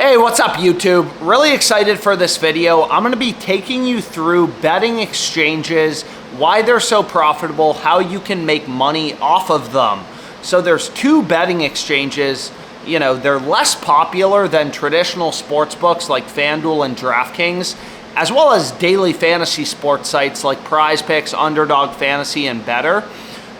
Hey, what's up YouTube? Really excited for this video. I'm gonna be taking you through betting exchanges, why they're so profitable, how you can make money off of them. So there's two betting exchanges. You know, they're less popular than traditional sports books like FanDuel and DraftKings, as well as daily fantasy sports sites like PrizePicks, Underdog Fantasy, and Bettor.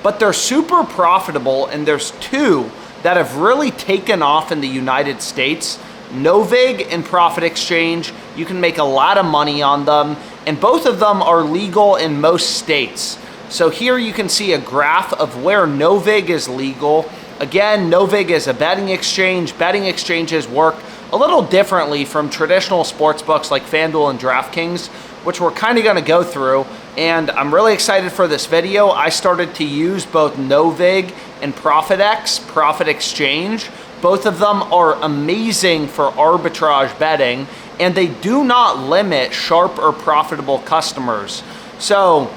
But they're super profitable, and there's two that have really taken off in the United States. NoVig and ProphetX. You can make a lot of money on them, and both of them are legal in most states. So here you can see a graph of where NoVig is legal. Again, NoVig is a betting exchange. Betting exchanges work a little differently from traditional sports books like FanDuel and DraftKings, which we're kind of going to go through. And I'm really excited for this video. I started to use both NoVig and ProphetX, ProphetX. Both of them are amazing for arbitrage betting, and they do not limit sharp or profitable customers. So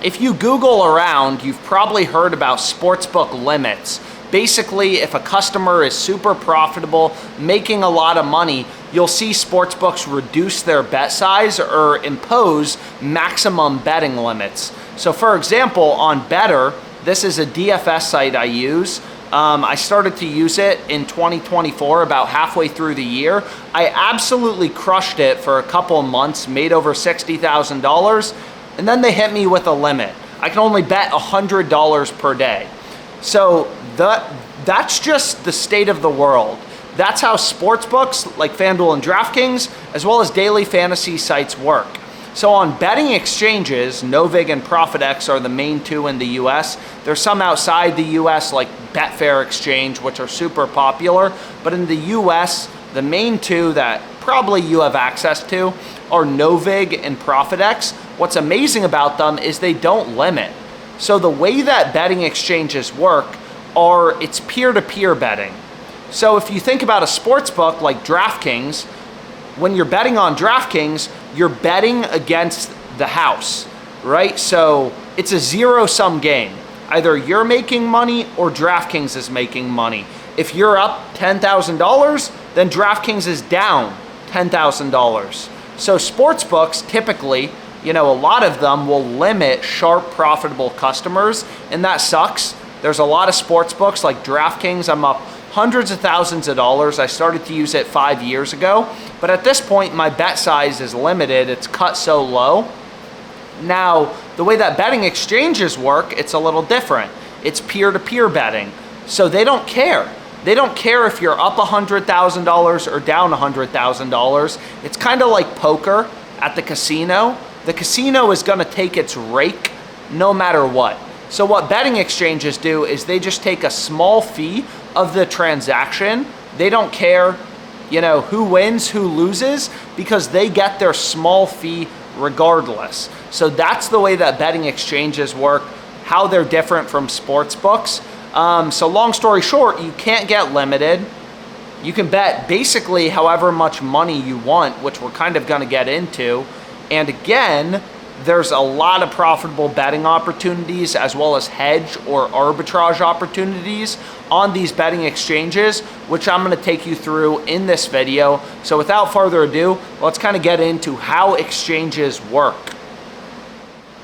if you Google around, you've probably heard about sportsbook limits. Basically, if a customer is super profitable, making a lot of money, you'll see sportsbooks reduce their bet size or impose maximum betting limits. So for example, on Bettor, this is a DFS site I use. I started to use it in 2024, about halfway through the year. I absolutely crushed it for a couple of months, made over $60,000, and then they hit me with a limit. I can only bet $100 per day. So that's just the state of the world. That's how sports books like FanDuel and DraftKings, as well as daily fantasy sites work. So on betting exchanges, NoVig and ProphetX are the main two in the US. There's some outside the US like Betfair exchange, which are super popular. But in the US, the main two that probably you have access to are NoVig and ProphetX. What's amazing about them is they don't limit. So the way that betting exchanges work are it's peer-to-peer betting. So if you think about a sports book like DraftKings, when you're betting on DraftKings, you're betting against the house, right? So it's a zero-sum game. Either you're making money or DraftKings is making money. If you're up $10,000, then DraftKings is down $10,000. So sports books typically, you know, a lot of them will limit sharp, profitable customers, and that sucks. There's a lot of sports books like DraftKings. I'm up hundreds of thousands of dollars. I started to use it 5 years ago, but at this point my bet size is limited. It's cut so low. Now, the way that betting exchanges work, it's a little different. It's peer-to-peer betting. So they don't care. They don't care if you're up $100,000 or down $100,000. It's kind of like poker at the casino. The casino is going to take its rake no matter what. So what betting exchanges do is they just take a small fee of the transaction. They don't care, you know, who wins, who loses, because they get their small fee regardless. So that's the way that betting exchanges work, how they're different from sports books. So long story short, you can't get limited. You can bet basically however much money you want, which we're kind of going to get into. And again, there's a lot of profitable betting opportunities as well as hedge or arbitrage opportunities on these betting exchanges, which I'm going to take you through in this video. So without further ado, let's kind of get into how exchanges work.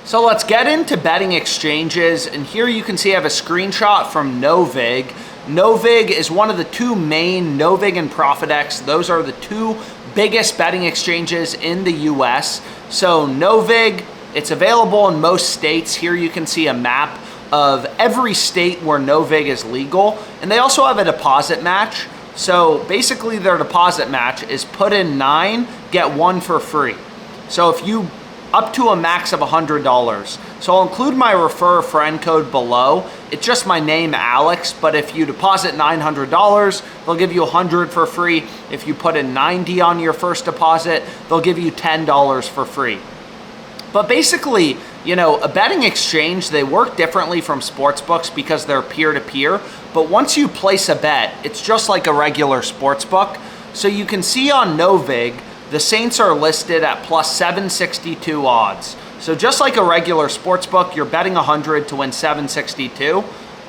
So let's get into betting exchanges, and here you can see I have a screenshot from NoVig. NoVig is one of the two main, NoVig and ProphetX. Those are the two biggest betting exchanges in the US. So NoVig, it's available in most states. Here you can see a map of every state where NoVig is legal. And they also have a deposit match. So basically their deposit match is put in 9, get 1 for free. So if you up to a max of $100. So I'll include my refer a friend code below. It's just my name, Alex, but if you deposit $900, they'll give you 100 for free. If you put in 90 on your first deposit, they'll give you $10 for free. But basically, you know, a betting exchange, they work differently from sports books because they're peer-to-peer. But once you place a bet, it's just like a regular sports book. So you can see on NoVig, the Saints are listed at plus 762 odds. So just like a regular sports book, you're betting 100 to win 762.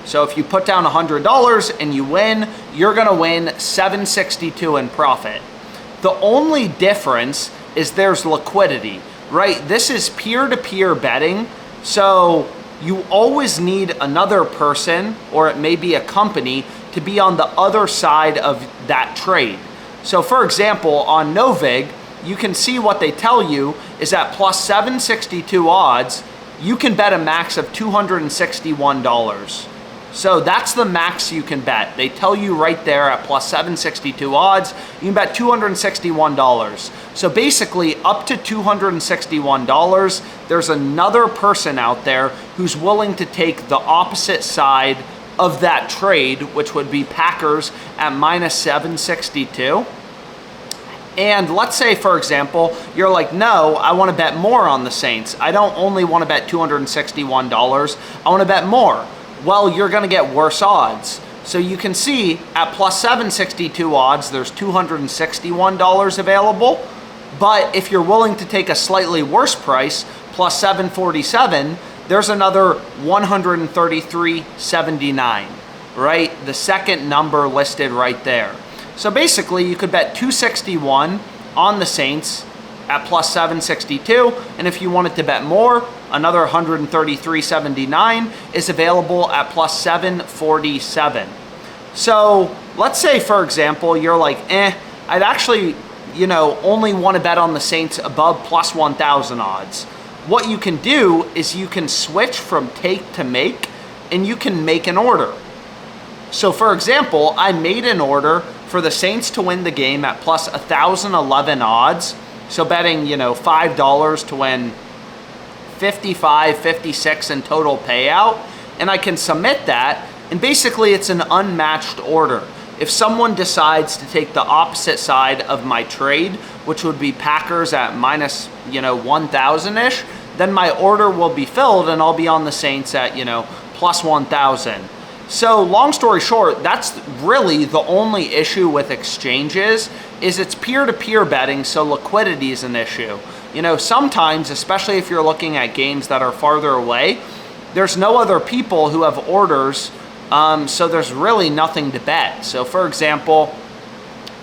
So if you put down $100 and you win, you're gonna win $762 in profit. The only difference is there's liquidity, right? This is peer-to-peer betting, so you always need another person, or it may be a company, to be on the other side of that trade. So for example, on NoVig, you can see what they tell you is at plus 762 odds, you can bet a max of $261. So that's the max you can bet. They tell you right there at plus 762 odds, you can bet $261. So basically up to $261, there's another person out there who's willing to take the opposite side of that trade, which would be Packers at minus 762. And let's say, for example, you're like, no, I want to bet more on the Saints. I don't only want to bet $261, I want to bet more. Well, you're going to get worse odds. So you can see at plus 762 odds, there's $261 available. But if you're willing to take a slightly worse price, plus 747, there's another $133.79, right? The second number listed right there. So basically, you could bet $261 on the Saints at plus 762, and if you wanted to bet more, another $133.79 is available at plus 747. So let's say, for example, you're like, I'd actually, only want to bet on the Saints above plus 1,000 odds. What you can do is you can switch from take to make, and you can make an order. So for example, I made an order for the Saints to win the game at plus 1,011 odds. So betting, $5 to win 55, 56 in total payout. And I can submit that, and basically it's an unmatched order. If someone decides to take the opposite side of my trade, which would be Packers at minus, 1,000-ish, then my order will be filled and I'll be on the Saints at, plus 1,000. So long story short, that's really the only issue with exchanges is it's peer-to-peer betting, so liquidity is an issue. Sometimes, especially if you're looking at games that are farther away, there's no other people who have orders, so there's really nothing to bet. So for example,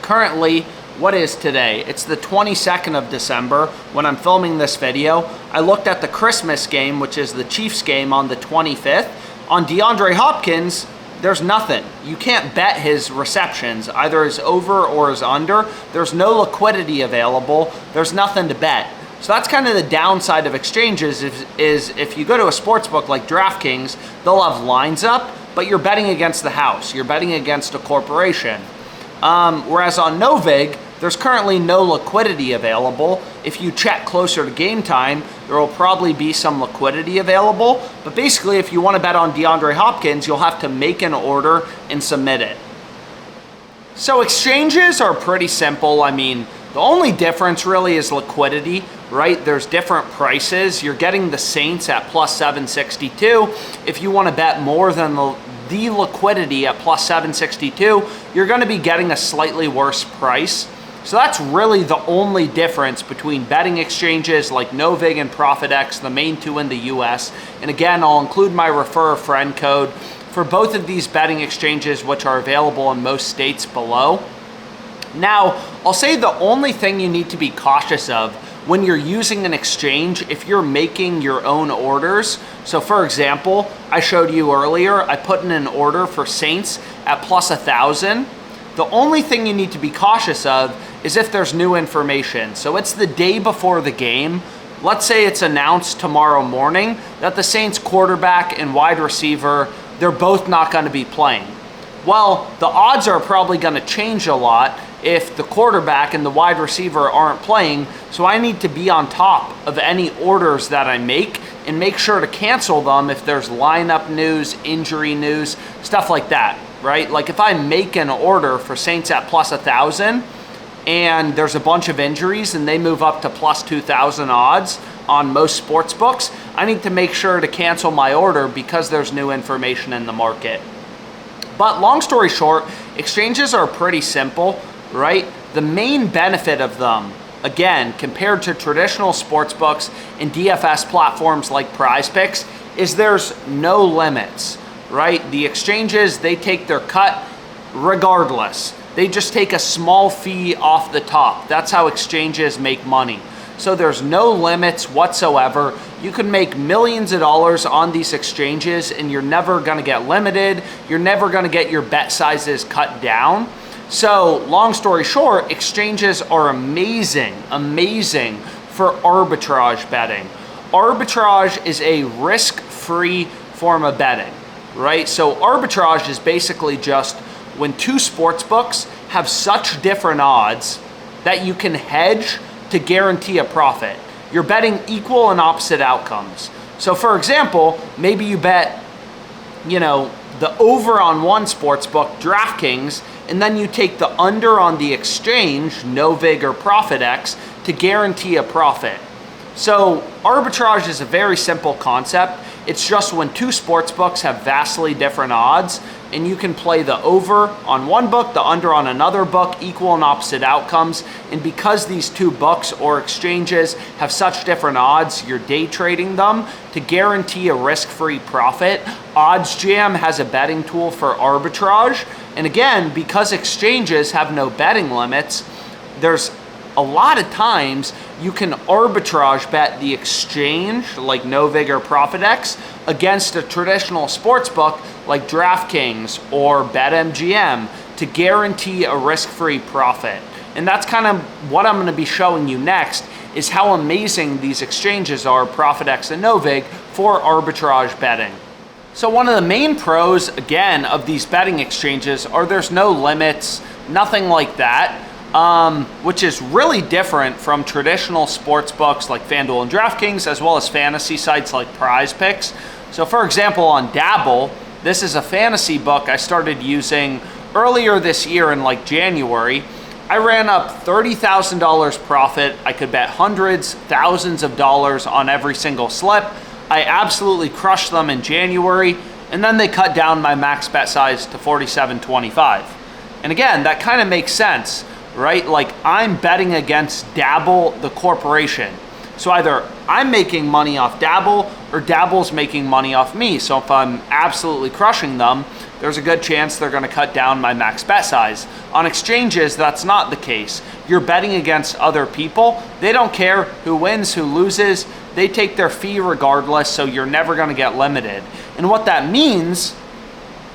currently, what is today? It's the 22nd of December when I'm filming this video. I looked at the Christmas game, which is the Chiefs game on the 25th. On DeAndre Hopkins, there's nothing. You can't bet his receptions, either his over or his under. There's no liquidity available. There's nothing to bet. So that's kind of the downside of exchanges is if you go to a sports book like DraftKings, they'll have lines up, but you're betting against the house. You're betting against a corporation. Whereas on NoVig, there's currently no liquidity available. If you check closer to game time, there will probably be some liquidity available. But basically, if you want to bet on DeAndre Hopkins, you'll have to make an order and submit it. So exchanges are pretty simple. I mean, the only difference really is liquidity, right? There's different prices. You're getting the Saints at plus 762. If you want to bet more than the liquidity at plus 762, you're going to be getting a slightly worse price. So that's really the only difference between betting exchanges like NoVig and ProphetX, the main two in the US. And again, I'll include my refer a friend code for both of these betting exchanges, which are available in most states below. Now, I'll say the only thing you need to be cautious of when you're using an exchange, if you're making your own orders. So for example, I showed you earlier, I put in an order for Saints at plus 1,000. The only thing you need to be cautious of is if there's new information. So it's the day before the game. Let's say it's announced tomorrow morning that the Saints quarterback and wide receiver, they're both not going to be playing. Well, the odds are probably going to change a lot if the quarterback and the wide receiver aren't playing. So I need to be on top of any orders that I make and make sure to cancel them if there's lineup news, injury news, stuff like that, right? Like if I make an order for Saints at plus 1,000 and there's a bunch of injuries and they move up to plus 2,000 odds on most sports books, I need to make sure to cancel my order because there's new information in the market. But long story short, exchanges are pretty simple, right? The main benefit of them, again, compared to traditional sports books and DFS platforms like PrizePicks, is there's no limits, right? The exchanges, they take their cut regardless. They just take a small fee off the top. That's how exchanges make money. So there's no limits whatsoever. You can make millions of dollars on these exchanges and you're never gonna get limited. You're never gonna get your bet sizes cut down. So long story short, exchanges are amazing for arbitrage betting. Arbitrage is a risk-free form of betting, right? So arbitrage is basically just when two sports books have such different odds that you can hedge to guarantee a profit. You're betting equal and opposite outcomes. So for example, maybe you bet, the over on one sports book, DraftKings, and then you take the under on the exchange, NoVig or ProphetX, to guarantee a profit. So arbitrage is a very simple concept. It's just when two sports books have vastly different odds, and you can play the over on one book, the under on another book, equal and opposite outcomes. And because these two books or exchanges have such different odds, you're day trading them to guarantee a risk-free profit. OddsJam has a betting tool for arbitrage. And again, because exchanges have no betting limits, there's a lot of times you can arbitrage bet the exchange like NoVig or ProphetX against a traditional sports book like DraftKings or BetMGM to guarantee a risk-free profit. And that's kind of what I'm going to be showing you next, is how amazing these exchanges are, ProphetX and NoVig, for arbitrage betting. So one of the main pros, again, of these betting exchanges are there's no limits, nothing like that. Which is really different from traditional sports books like FanDuel and DraftKings, as well as fantasy sites like Prize Picks. So for example, on Dabble, this is a fantasy book I started using earlier this year in like January. I ran up $30,000 profit. I could bet hundreds, thousands of dollars on every single slip. I absolutely crushed them in January, and then they cut down my max bet size to $47.25. And again, that kind of makes sense, right? Like, I'm betting against Dabble, the corporation. So either I'm making money off Dabble or Dabble's making money off me. So if I'm absolutely crushing them, there's a good chance they're going to cut down my max bet size. On exchanges, that's not the case. You're betting against other people. They don't care who wins, who loses. They take their fee regardless, so you're never going to get limited. And what that means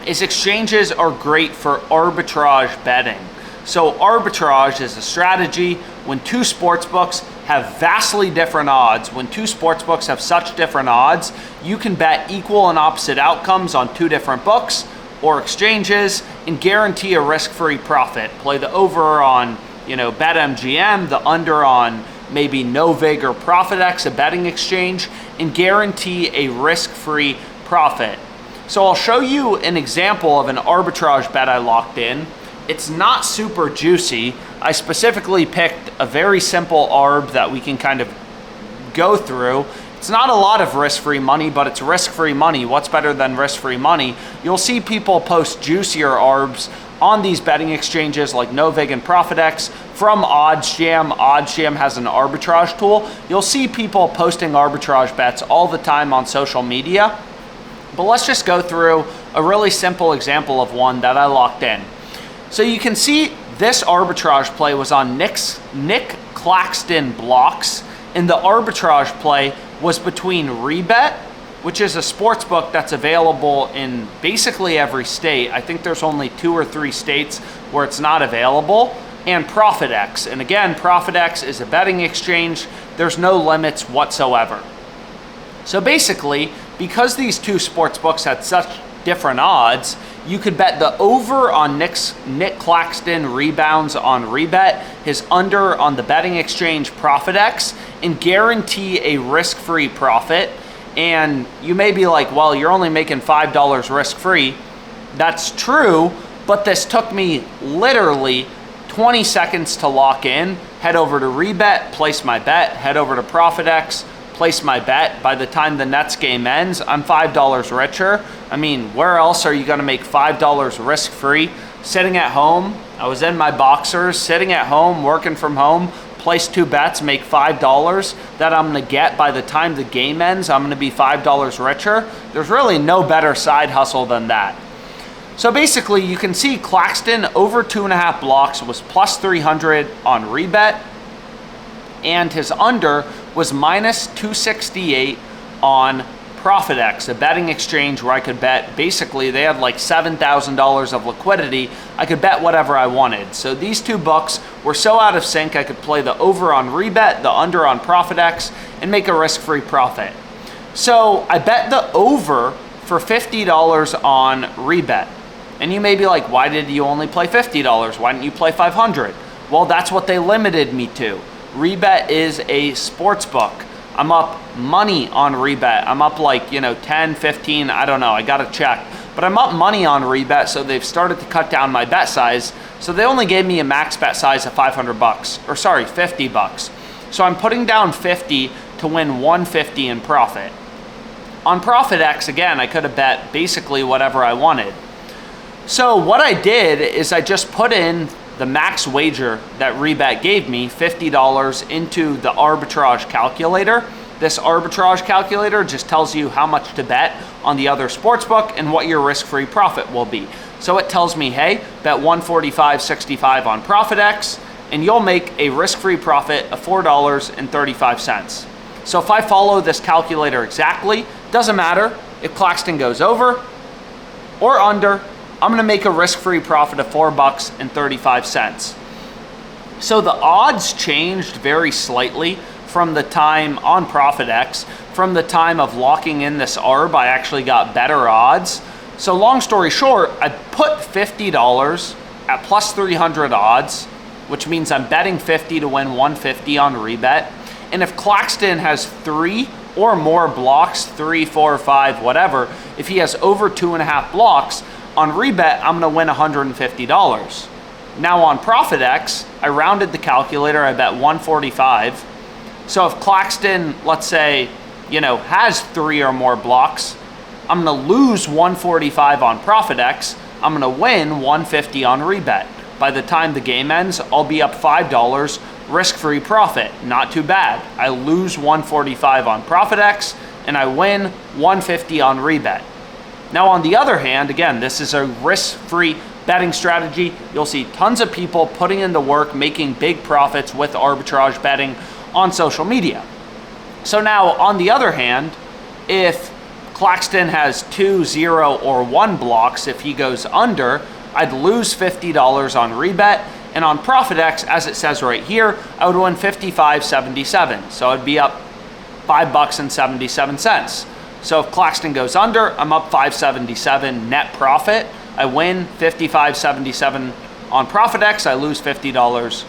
is exchanges are great for arbitrage betting. So arbitrage is a strategy when two sportsbooks have vastly different odds. When two sportsbooks have such different odds, you can bet equal and opposite outcomes on two different books or exchanges and guarantee a risk-free profit. Play the over on, BetMGM, the under on maybe NoVig or ProphetX, a betting exchange, and guarantee a risk-free profit. So I'll show you an example of an arbitrage bet I locked in. It's not super juicy. I specifically picked a very simple arb that we can kind of go through. It's not a lot of risk-free money, but it's risk-free money. What's better than risk-free money? You'll see people post juicier arbs on these betting exchanges like NoVig and ProphetX from OddsJam. OddsJam has an arbitrage tool. You'll see people posting arbitrage bets all the time on social media. But let's just go through a really simple example of one that I locked in. So you can see this arbitrage play was on Nick Claxton blocks, and the arbitrage play was between Rebet, which is a sports book that's available in basically every state. I think there's only 2 or 3 states where it's not available, and ProphetX. And again, ProphetX is a betting exchange. There's no limits whatsoever. So basically, because these two sports books had such different odds, you could bet the over on Nick Claxton rebounds on Rebet, his under on the betting exchange ProphetX, and guarantee a risk-free profit. And you may be like, well, you're only making $5 risk-free. That's true, but this took me literally 20 seconds to lock in. Head over to Rebet, place my bet, head over to ProphetX, place my bet. By the time the Nets game ends, I'm $5 richer. I mean, where else are you gonna make $5 risk-free? Sitting at home, I was in my boxers, sitting at home, working from home, place 2 bets, make $5 that I'm gonna get by the time the game ends. I'm gonna be $5 richer. There's really no better side hustle than that. So basically you can see Claxton over 2.5 blocks was plus 300 on rebet, and his under was minus 268 on ProphetX, a betting exchange where I could bet, basically they had like $7,000 of liquidity. I could bet whatever I wanted. So these two books were so out of sync, I could play the over on rebet, the under on ProphetX, and make a risk-free profit. So I bet the over for $50 on rebet. And you may be like, why did you only play $50? Why didn't you play $500? Well, that's what they limited me to. Rebet is a sports book. I'm up money on rebet. I'm up like, 10, 15, I don't know, I gotta check. But I'm up money on rebet, so they've started to cut down my bet size. So they only gave me a max bet size of 500 bucks, or sorry, 50 bucks. So I'm putting down 50 to win 150 in profit. On ProphetX, again, I could have bet basically whatever I wanted. So what I did is I just put in the max wager that rebet gave me, $50, into the arbitrage calculator. This arbitrage calculator just tells you how much to bet on the other sportsbook and what your risk-free profit will be. So it tells me, hey, bet 145.65 on ProphetX, and you'll make a risk-free profit of $4.35. So if I follow this calculator exactly, doesn't matter if Claxton goes over or under, I'm gonna make a risk-free profit of $4.35. So the odds changed very slightly from the time on ProphetX. From the time of locking in this ARB, I actually got better odds. So long story short, I put $50 at plus 300 odds, which means I'm betting 50 to win 150 on rebet. And if Claxton has 3 or more blocks, 3, 4, 5, whatever, if he has over 2.5 blocks, on rebet, I'm gonna win $150. Now on ProphetX, I rounded the calculator, I bet 145. So if Claxton, let's say, has 3 or more blocks, I'm gonna lose 145 on ProphetX, I'm gonna win 150 on rebet. By the time the game ends, I'll be up $5, risk-free profit, not too bad. I lose 145 on ProphetX, and I win 150 on rebet. Now on the other hand, again, this is a risk-free betting strategy. You'll see tons of people putting in the work, making big profits with arbitrage betting on social media. So now on the other hand, if Claxton has 2, 0, or 1 blocks, if he goes under, I'd lose $50 on rebet. And on ProphetX, as it says right here, I would win $55.77. So I'd be up $5.77. So if Claxton goes under, I'm up $5.77 net profit. I win $55.77 on ProphetX. I lose $50,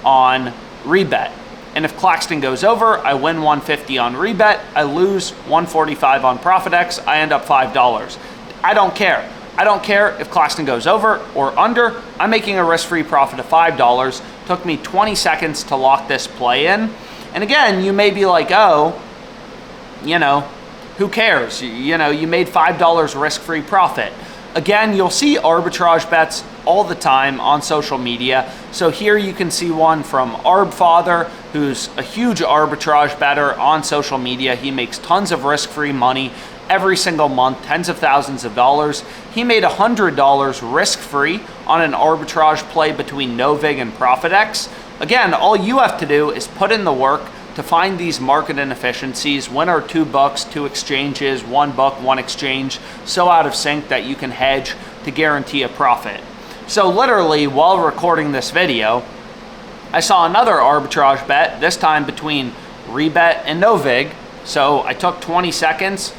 on rebet. And if Claxton goes over, I win $150 on rebet. I lose $145 on ProphetX. I end up $5. I don't care. I don't care if Claxton goes over or under. I'm making a risk-free profit of $5. Took me 20 seconds to lock this play in. And again, you may be like, oh, who cares? You made $5 risk-free profit. Again, you'll see arbitrage bets all the time on social media. So here you can see one from ArbFather, who's a huge arbitrage bettor on social media. He makes tons of risk-free money every single month, tens of thousands of dollars. He made $100 risk-free on an arbitrage play between NoVig and ProphetX. Again, all you have to do is put in the work to find these market inefficiencies. When are 2 books, 2 exchanges, 1 book, 1 exchange so out of sync that you can hedge to guarantee a profit? So literally, while recording this video, I saw another arbitrage bet, this time between rebet and NoVig. So I took 20 seconds,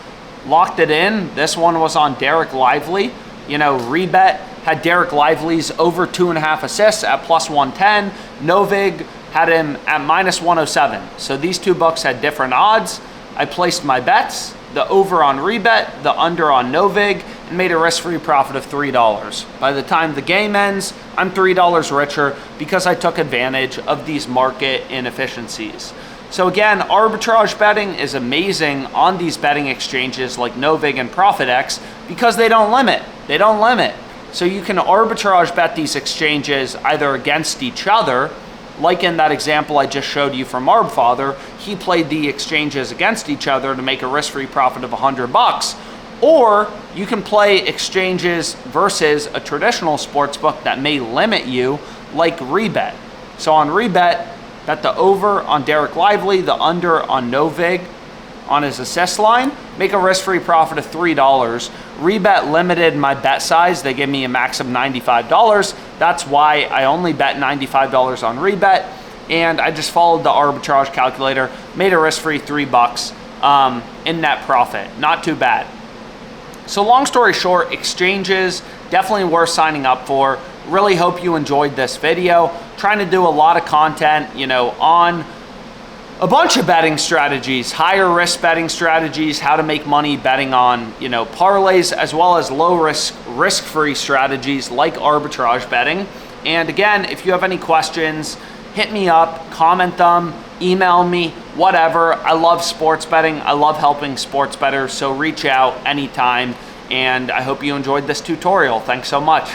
locked it in. This one was on Derek Lively. Rebet had Derek Lively's over 2.5 assists at plus 110. NoVig had him at minus 107. So these 2 books had different odds. I placed my bets, the over on rebet, the under on NoVig, and made a risk-free profit of $3. By the time the game ends, I'm $3 richer because I took advantage of these market inefficiencies. So again, arbitrage betting is amazing on these betting exchanges like NoVig and ProphetX because they don't limit. They don't limit. So you can arbitrage bet these exchanges either against each other, like in that example I just showed you from ArbFather. He played the exchanges against each other to make a risk-free profit of $100, Or you can play exchanges versus a traditional sportsbook that may limit you, like Rebet. So on Rebet, bet the over on Derek Lively, the under on NoVig on his assist line, make a risk-free profit of $3. Rebet limited my bet size. They gave me a max of $95. That's why I only bet $95 on Rebet, and I just followed the arbitrage calculator, made a risk-free $3 in net profit. Not too bad. So long story short, exchanges, definitely worth signing up for. Really hope you enjoyed this video. Trying to do a lot of content, on a bunch of betting strategies, higher risk betting strategies, how to make money betting on, parlays, as well as low risk-free strategies like arbitrage betting. And again, if you have any questions, hit me up, comment them, email me, whatever. I love sports betting. I love helping sports bettors, so reach out anytime. And I hope you enjoyed this tutorial. Thanks so much.